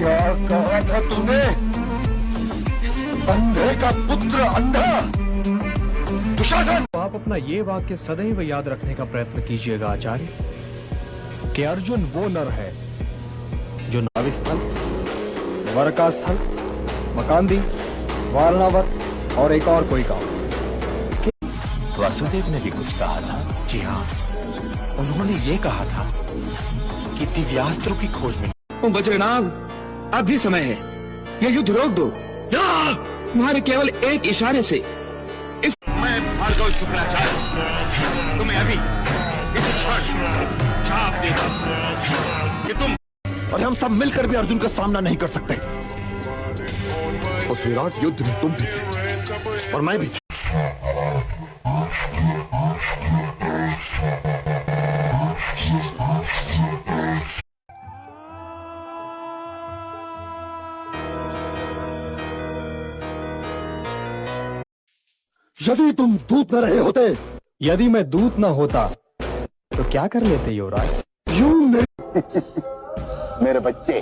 क्या कहा था तूने? अंधे का पुत्र अंधा। दुशासन! आप अपना ये वाक्य सदैव याद रखने का प्रयत्न कीजिएगा आचार्य, कि अर्जुन वो नर है जो नाभिस्थल, वरकास्थल, मकांदी, वारणावत और एक और कोई काम। वासुदेव ने भी कुछ कहा था। जी हाँ, उन्होंने ये कहा था कि दिव्यास्त्रों की खोज में। वज्रनाभ, अब भी समय है, ये युद्ध रोक दो। तुम्हारे केवल एक इशारे से मैं भार्गव शुक्राचार्य तुम्हें अभी इस क्षण छाप देता कि तुम और हम सब मिलकर भी अर्जुन का सामना नहीं कर सकते। उस विराट युद्ध में तुम भी थे और मैं भी था। यदि तुम दूत न रहे होते, यदि मैं दूत न होता तो क्या कर लेते युवराज? मेरे बच्चे,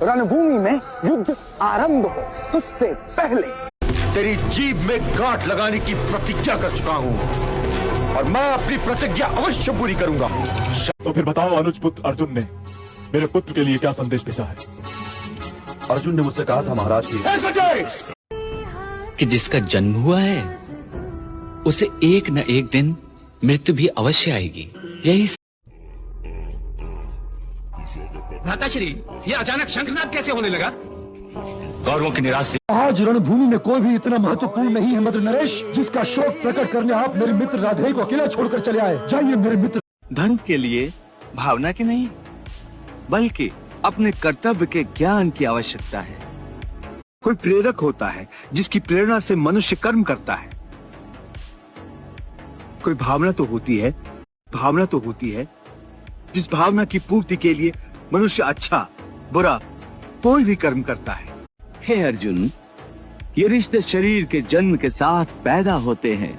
रणभूमि में युद्ध आरंभ हो उससे पहले तेरी जीभ में गांठ लगाने की प्रतिज्ञा कर चुका हूं और मैं अपनी प्रतिज्ञा अवश्य पूरी करूंगा। तो फिर बताओ, अनुज पुत्र अर्जुन ने मेरे पुत्र के लिए क्या संदेश भेजा है? अर्जुन ने मुझसे कहा था महाराज कि जिसका जन्म हुआ है उसे एक न एक दिन मृत्यु भी अवश्य आएगी। यही भ्राताश्री, ये अचानक शंखनाद कैसे होने लगा? गौरवों की निराश से आज रणभूमि में कोई भी इतना महत्वपूर्ण नहीं है मद्र नरेश, जिसका शोक प्रकट करने आप मेरे मित्र राधे को अकेला छोड़कर चले आए। जाइए मेरे मित्र। धर्म के लिए भावना की नहीं, बल्कि अपने कर्तव्य के ज्ञान की आवश्यकता है। कोई प्रेरक होता है जिसकी प्रेरणा से मनुष्य कर्म करता है। कोई भावना तो होती है जिस भावना की पूर्ति के लिए मनुष्य अच्छा बुरा कोई भी कर्म करता है। हे अर्जुन, ये रिश्ते शरीर के जन्म के साथ पैदा होते हैं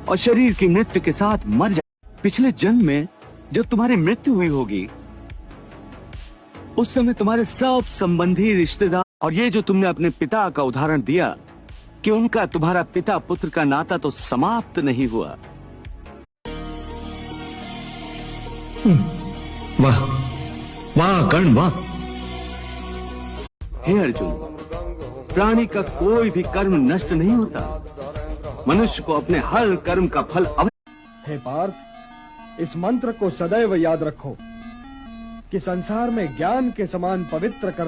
और शरीर की मृत्यु के साथ मर जाते। पिछले जन्म में जब तुम्हारी मृत्यु हुई होगी उस समय तुम्हारे सब संबंधी रिश्तेदार, और ये जो तुमने अपने पिता का उदाहरण दिया कि उनका तुम्हारा पिता पुत्र का नाता तो समाप्त नहीं हुआ। वाह वाह कर्ण वाह। हे अर्जुन, प्राणी का कोई भी कर्म नष्ट नहीं होता। मनुष्य को अपने हर कर्म का फल हे पार्थ, इस मंत्र को सदैव याद रखो कि संसार में ज्ञान के समान पवित्र करना